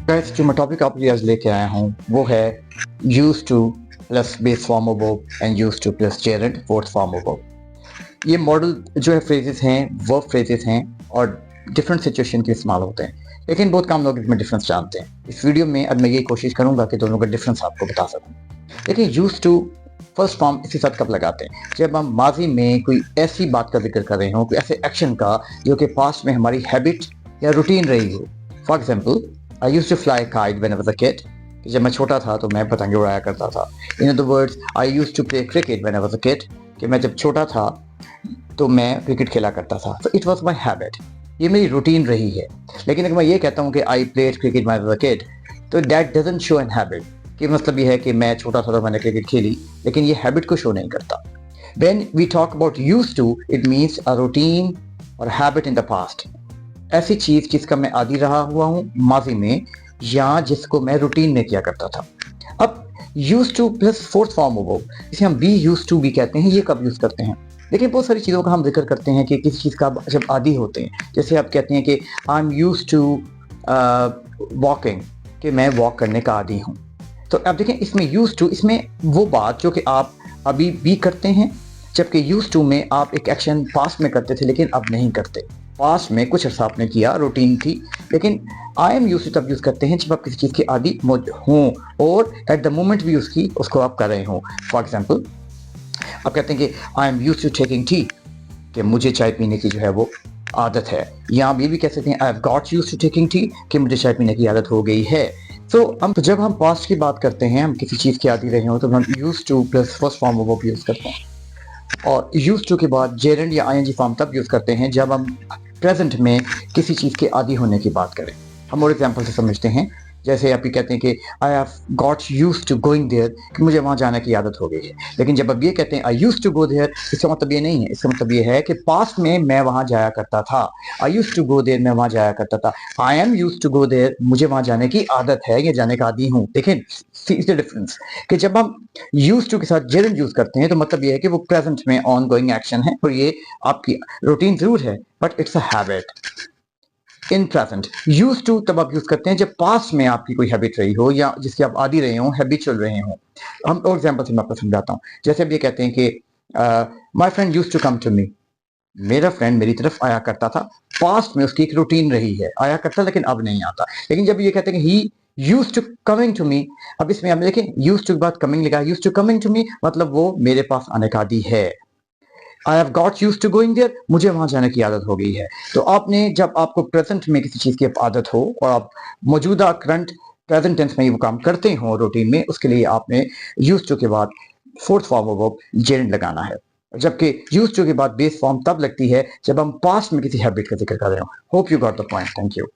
Guys जो मैं topic आपके लिए आज लेके आया हूँ वो है use two plus base form of verb and use two plus Geraint fourth form of verb. ये मॉडल जो है फ्रेजेस हैं वर्ब फ्रेजेस हैं और डिफरेंट सिचुएशन के इस्तेमाल होते हैं, लेकिन बहुत कम लोग इसमें डिफरेंस जानते हैं। इस वीडियो में अब मैं ये कोशिश करूंगा कि दोनों का डिफरेंस आपको बता सकूं। देखिए यूज टू फर्स्ट फॉर्म इसी साथ कब लगाते हैं, जब हम माजी में कोई ऐसी बात का जिक्र कर रहे हो, कोई ऐसे एक्शन का जो कि पास्ट में हमारी हैबिट या रूटीन रही हो। For example, I use to fly kite when I was a kid. जब मैं छोटा था तो मैं पतंगे उड़ाया करता था। In other words, I use to play cricket when I was a kid, कि मैं जब छोटा था तो मैं क्रिकेट खेला करता था। So it was my habit, ये मेरी रूटीन रही है। लेकिन अगर मैं ये कहता हूँ कि I played cricket when I was a kid, तो that doesn't show an habit, कि मतलब ये है कि मैं छोटा था तो मैंने क्रिकेट खेली, लेकिन ये हैबिट को शो नहीं करता। When we talk about used to, it means a routine और हैबिट इन द पास्ट। ऐसी चीज जिसका मैं आदी रहा हुआ हूं माजी में, या जिसको मैं रूटीन में किया करता था। अब use two plus fourth form of verb, जिसे हम बी यूज टू भी कहते हैं, ये कब यूज करते हैं? देखिए बहुत सारी चीज़ों का हम जिक्र करते हैं कि किसी चीज़ का जब आदी होते हैं, जैसे आप कहते हैं कि I am use to walking, कि मैं वॉक करने का आदी हूँ। तो अब देखें इसमें यूज टू, इसमें वो बात जो कि आप अभी भी करते हैं, जबकि यूज टू में आप एक एक्शन पास्ट में करते थे लेकिन अब नहीं करते। पास्ट में कुछ अर्सा आपने किया, रूटीन थी, लेकिन आई एम यूज टू तब यूज करते हैं जब आप किसी चीज़ की आदी हों और एट द मोमेंट भी उसको आप कर रहे हों। फॉर एग्जाम्पल, आप कहते हैं कि I am use to taking tea, कि मुझे चाय पीने की जो है वो आदत है। या आप ये भी कह सकते हैं I have got use to taking tea, कि मुझे चाय पीने की आदत हो गई है। तो जब हम पास्ट की बात करते हैं, हम किसी चीज़ की आदी रहे हो, तो हम use two plus first form of verb use करते हैं। और यूज टू के बाद जेरेंड या आईएनजी फॉर्म तब यूज करते हैं जब हम प्रेजेंट में किसी चीज़ के आदी होने की बात करें। हम और एग्जाम्पल से समझते हैं, जैसे आप ये कहते हैं कि I have got use to going there, कि मुझे वहाँ जाने की आदत हो गई है। लेकिन जब आप ये कहते हैं आई यूज टू गो देयर, इसका मतलब ये नहीं है। इसका मतलब ये है कि पास्ट में मैं वहाँ जाया करता था। I use to go there, मैं वहाँ जाया करता था। I am use to go there, मुझे वहाँ जाने की आदत है या जाने का आदी हूँ। देखें सी द डिफरेंस, कि जब हम यूज टू के साथ जेरेंड यूज करते हैं तो मतलब ये है कि वो प्रेजेंट में ऑन गोइंग एक्शन है और ये आपकी रूटीन जरूर है, but it's a habit in present. Use to तब आप यूज करते हैं जब पास्ट में आपकी कोई हैबिट रही हो या जिसकी आप आदी रहे हो, हैबिचुअल रहे हो। हम और एग्जांपल से मैं आपको समझाता हूँ। जैसे आप ये कहते हैं कि my friend use to come to me, मेरा फ्रेंड मेरी तरफ आया करता था। पास्ट में उसकी एक रूटीन रही है, आया करता लेकिन अब नहीं आता। लेकिन जब ये कहते हैं कि he use to coming to me, अब इसमें आप देखें यूज टू के बाद कमिंग लिखा है। Use to coming to me मतलब वो मेरे पास आने का आदी है। I have got use to going there, मुझे वहां जाने की आदत हो गई है। तो आपने जब आपको प्रेजेंट में किसी चीज की आदत हो और आप मौजूदा करंट प्रेजेंट टेंस में वो काम करते हो रूटीन में, उसके लिए आपने यूज टू के बाद fourth form of verb gerund लगाना है। जबकि यूज टू के बाद बेस फॉर्म तब लगती है जब हम पास्ट में किसी हैबिट का जिक्र कर रहे हो। Hope you got the point. Thank you.